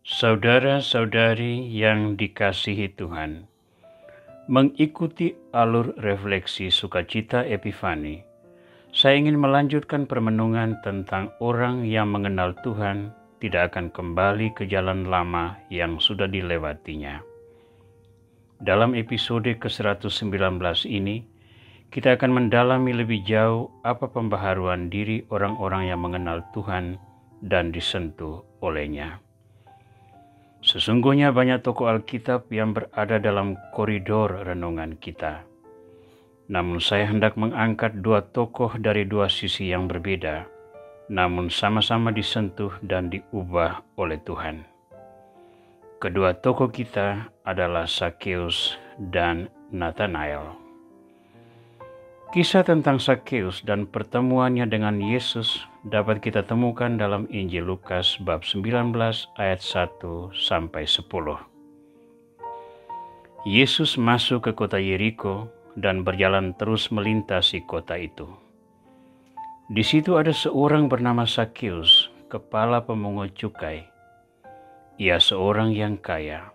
Saudara-saudari yang dikasihi Tuhan, mengikuti alur refleksi sukacita Epifani, saya ingin melanjutkan permenungan tentang orang yang mengenal Tuhan tidak akan kembali ke jalan lama yang sudah dilewatinya. Dalam episode ke-119 ini, kita akan mendalami lebih jauh apa pembaharuan diri orang-orang yang mengenal Tuhan dan disentuh olehnya. Sesungguhnya banyak tokoh Alkitab yang berada dalam koridor renungan kita. Namun saya hendak mengangkat dua tokoh dari dua sisi yang berbeda, namun sama-sama disentuh dan diubah oleh Tuhan. Kedua tokoh kita adalah Zakheus dan Nathanael. Kisah tentang Zakheus dan pertemuannya dengan Yesus dapat kita temukan dalam Injil Lukas bab 19 ayat 1-10. Yesus masuk ke kota Yeriko dan berjalan terus melintasi kota itu. Di situ ada seorang bernama Zakheus, kepala pemungut cukai. Ia seorang yang kaya.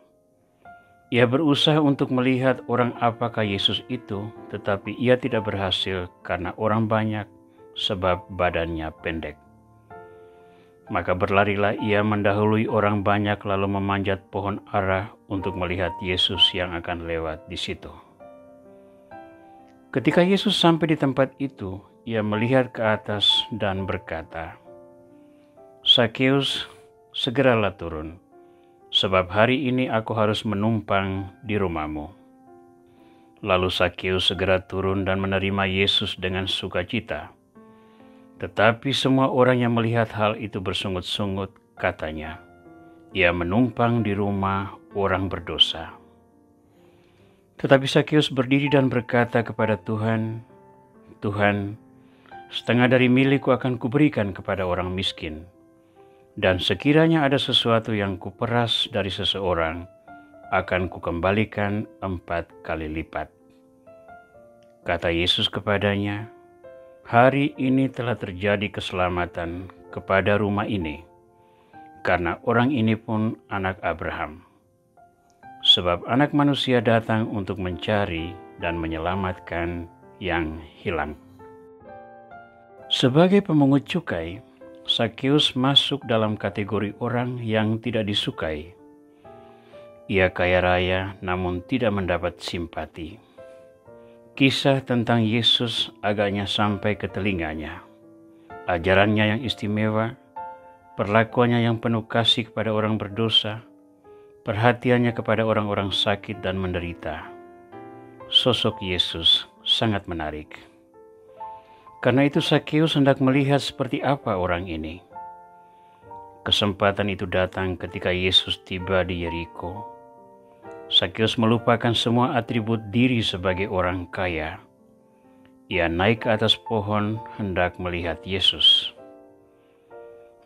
Ia berusaha untuk melihat orang apakah Yesus itu, tetapi ia tidak berhasil karena orang banyak sebab badannya pendek. Maka berlarilah ia mendahului orang banyak lalu memanjat pohon ara untuk melihat Yesus yang akan lewat di situ. Ketika Yesus sampai di tempat itu, ia melihat ke atas dan berkata, "Zakheus, segeralah turun, sebab hari ini aku harus menumpang di rumahmu." Lalu Zakheus segera turun dan menerima Yesus dengan sukacita. Tetapi semua orang yang melihat hal itu bersungut-sungut, katanya, "Ia menumpang di rumah orang berdosa." Tetapi Zakheus berdiri dan berkata kepada Tuhan, "Tuhan, setengah dari milikku akan kuberikan kepada orang miskin. Dan sekiranya ada sesuatu yang kuperas dari seseorang, akan kukembalikan 4 kali lipat." Kata Yesus kepadanya, "Hari ini telah terjadi keselamatan kepada rumah ini, karena orang ini pun anak Abraham. Sebab anak manusia datang untuk mencari dan menyelamatkan yang hilang." Sebagai pemungut cukai, Zakheus masuk dalam kategori orang yang tidak disukai. Ia kaya raya namun tidak mendapat simpati. Kisah tentang Yesus agaknya sampai ke telinganya. Ajarannya yang istimewa, perlakuannya yang penuh kasih kepada orang berdosa, perhatiannya kepada orang-orang sakit dan menderita. Sosok Yesus sangat menarik. Karena itu Zakheus hendak melihat seperti apa orang ini. Kesempatan itu datang ketika Yesus tiba di Yeriko. Zakheus melupakan semua atribut diri sebagai orang kaya. Ia naik ke atas pohon hendak melihat Yesus.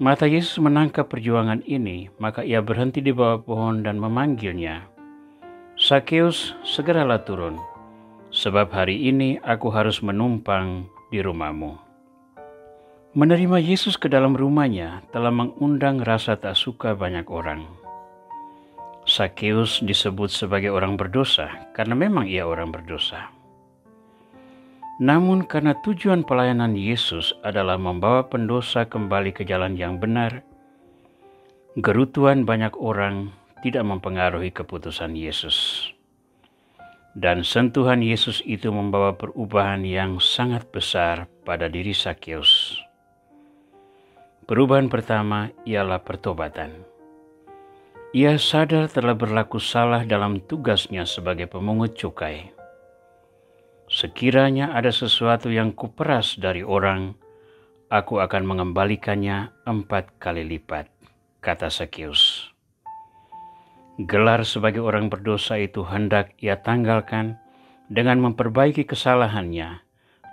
Mata Yesus menangkap perjuangan ini, maka ia berhenti di bawah pohon dan memanggilnya, "Zakheus, segeralah turun, sebab hari ini aku harus menumpang di rumahmu." Menerima Yesus ke dalam rumahnya telah mengundang rasa tak suka banyak orang. Zakheus disebut sebagai orang berdosa karena memang ia orang berdosa. Namun karena tujuan pelayanan Yesus adalah membawa pendosa kembali ke jalan yang benar, gerutuan banyak orang tidak mempengaruhi keputusan Yesus. Dan sentuhan Yesus itu membawa perubahan yang sangat besar pada diri Zakheus. Perubahan pertama ialah pertobatan. Ia sadar telah berlaku salah dalam tugasnya sebagai pemungut cukai. "Sekiranya ada sesuatu yang kuperas dari orang, aku akan mengembalikannya 4 kali lipat," kata Zakheus. Gelar sebagai orang berdosa itu hendak ia tanggalkan dengan memperbaiki kesalahannya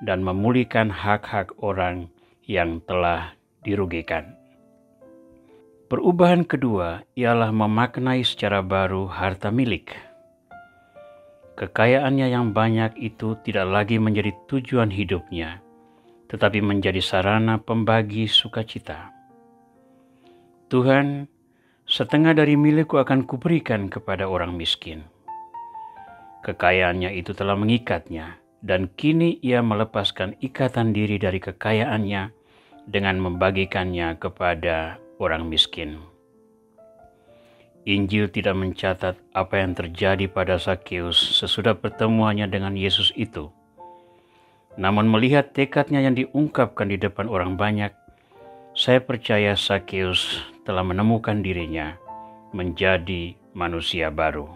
dan memulihkan hak-hak orang yang telah dirugikan. Perubahan kedua ialah memaknai secara baru harta milik. Kekayaannya yang banyak itu tidak lagi menjadi tujuan hidupnya, tetapi menjadi sarana pembagi sukacita. "Tuhan, setengah dari milikku akan kuberikan kepada orang miskin. Kekayaannya itu telah mengikatnya, dan kini ia melepaskan ikatan diri dari kekayaannya dengan membagikannya kepada orang miskin. Injil tidak mencatat apa yang terjadi pada Zakheus sesudah pertemuannya dengan Yesus itu. Namun melihat tekadnya yang diungkapkan di depan orang banyak, saya percaya Zakheus telah menemukan dirinya menjadi manusia baru.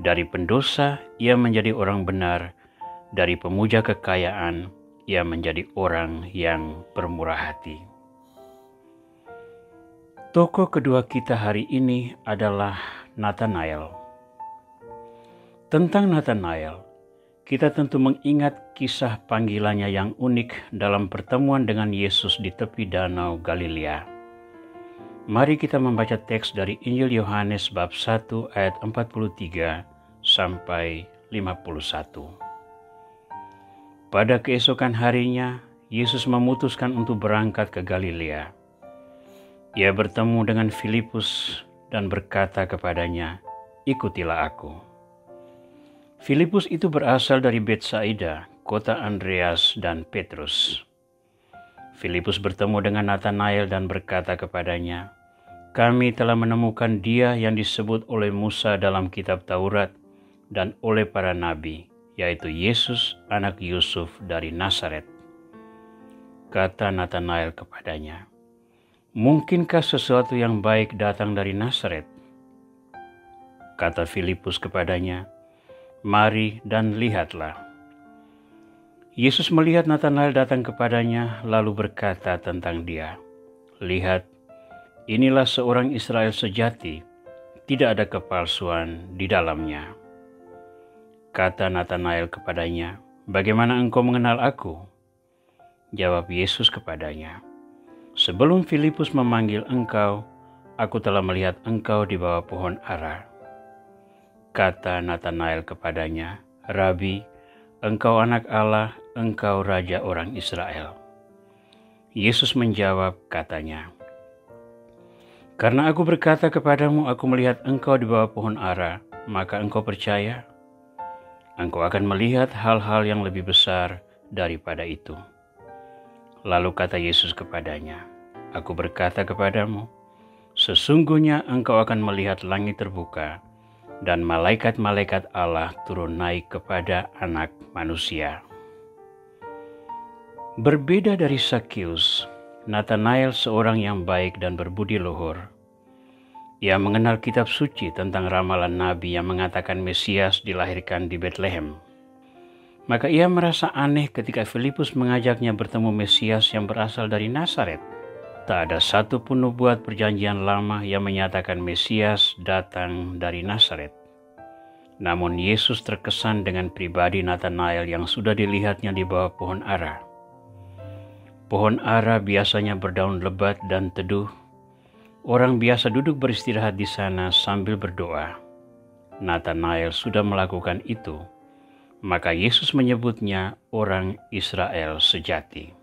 Dari pendosa, ia menjadi orang benar. Dari pemuja kekayaan, ia menjadi orang yang bermurah hati. Tokoh kedua kita hari ini adalah Nathanael. Tentang Nathanael, kita tentu mengingat kisah panggilannya yang unik dalam pertemuan dengan Yesus di tepi danau Galilea. Mari kita membaca teks dari Injil Yohanes bab 1 ayat 43 sampai 51. Pada keesokan harinya, Yesus memutuskan untuk berangkat ke Galilea. Ia bertemu dengan Filipus dan berkata kepadanya, "Ikutilah aku." Filipus itu berasal dari Betsaida, kota Andreas dan Petrus. Filipus bertemu dengan Nathanael dan berkata kepadanya, "Kami telah menemukan Dia yang disebut oleh Musa dalam kitab Taurat dan oleh para nabi, yaitu Yesus anak Yusuf dari Nazaret." Kata Nathanael kepadanya, "Mungkinkah sesuatu yang baik datang dari Nazaret?" Kata Filipus kepadanya, "Mari dan lihatlah." Yesus melihat Nathanael datang kepadanya, lalu berkata tentang dia, "Lihat, inilah seorang Israel sejati, tidak ada kepalsuan di dalamnya." Kata Nathanael kepadanya, "Bagaimana engkau mengenal aku?" Jawab Yesus kepadanya, "Sebelum Filipus memanggil engkau, aku telah melihat engkau di bawah pohon ara." Kata Nathanael kepadanya, "Rabi, engkau anak Allah, engkau Raja orang Israel." Yesus menjawab katanya, "Karena aku berkata kepadamu, aku melihat engkau di bawah pohon ara, maka engkau percaya? Engkau akan melihat hal-hal yang lebih besar daripada itu." Lalu kata Yesus kepadanya, "Aku berkata kepadamu, sesungguhnya engkau akan melihat langit terbuka dan malaikat-malaikat Allah turun naik kepada Anak Manusia." Berbeda dari Zakheus, Nathanael seorang yang baik dan berbudi luhur. Ia mengenal kitab suci tentang ramalan Nabi yang mengatakan Mesias dilahirkan di Betlehem. Maka ia merasa aneh ketika Filipus mengajaknya bertemu Mesias yang berasal dari Nazaret. Tak ada satu pun nubuat perjanjian lama yang menyatakan Mesias datang dari Nazaret. Namun Yesus terkesan dengan pribadi Nathanael yang sudah dilihatnya di bawah pohon ara. Pohon ara biasanya berdaun lebat dan teduh. Orang biasa duduk beristirahat di sana sambil berdoa. Nathanael sudah melakukan itu. Maka Yesus menyebutnya orang Israel sejati.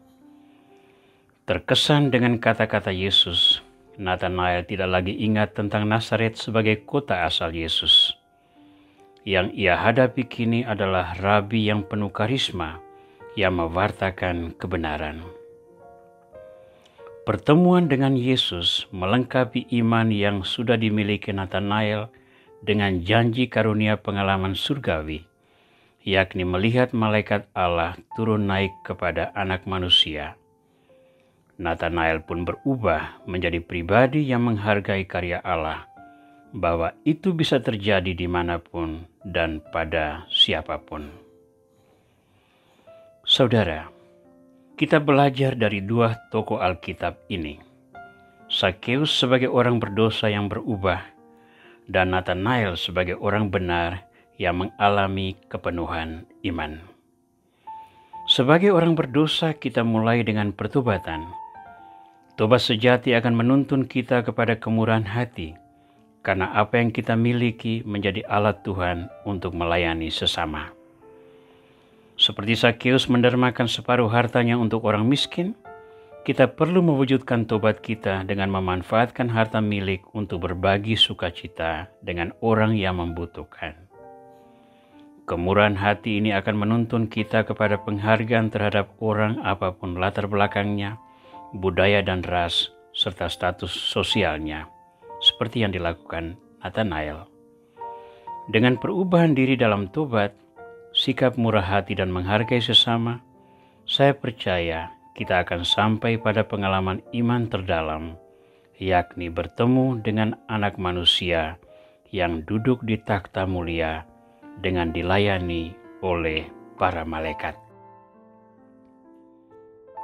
Terkesan dengan kata-kata Yesus, Nathanael tidak lagi ingat tentang Nazaret sebagai kota asal Yesus. Yang ia hadapi kini adalah rabi yang penuh karisma yang mewartakan kebenaran. Pertemuan dengan Yesus melengkapi iman yang sudah dimiliki Nathanael dengan janji karunia pengalaman surgawi, yakni melihat malaikat Allah turun naik kepada Anak Manusia. Nathanael pun berubah menjadi pribadi yang menghargai karya Allah, bahwa itu bisa terjadi dimanapun dan pada siapapun. Saudara, kita belajar dari dua tokoh Alkitab ini. Zakheus sebagai orang berdosa yang berubah, dan Nathanael sebagai orang benar yang mengalami kepenuhan iman. Sebagai orang berdosa, kita mulai dengan pertobatan. Tobat sejati akan menuntun kita kepada kemurahan hati, karena apa yang kita miliki menjadi alat Tuhan untuk melayani sesama. Seperti Zakheus mendermakan separuh hartanya untuk orang miskin, Kita perlu mewujudkan tobat kita dengan memanfaatkan harta milik untuk berbagi sukacita dengan orang yang membutuhkan. Kemurahan hati ini akan menuntun kita kepada penghargaan terhadap orang apapun latar belakangnya, budaya dan ras, serta status sosialnya, seperti yang dilakukan Nathanael. Dengan perubahan diri dalam tobat, sikap murah hati dan menghargai sesama, saya percaya kita akan sampai pada pengalaman iman terdalam, yakni bertemu dengan Anak Manusia yang duduk di takhta mulia dengan dilayani oleh para malaikat.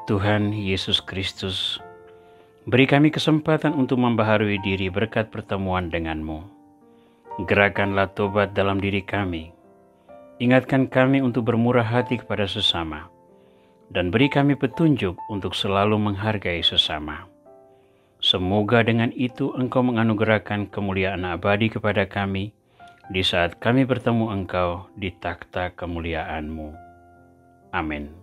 Tuhan Yesus Kristus, beri kami kesempatan untuk membaharui diri berkat pertemuan denganmu. Gerakkanlah tobat dalam diri kami. Ingatkan kami untuk bermurah hati kepada sesama, dan beri kami petunjuk untuk selalu menghargai sesama. Semoga dengan itu Engkau menganugerahkan kemuliaan abadi kepada kami di saat kami bertemu Engkau di takhta kemuliaan-Mu. Amin.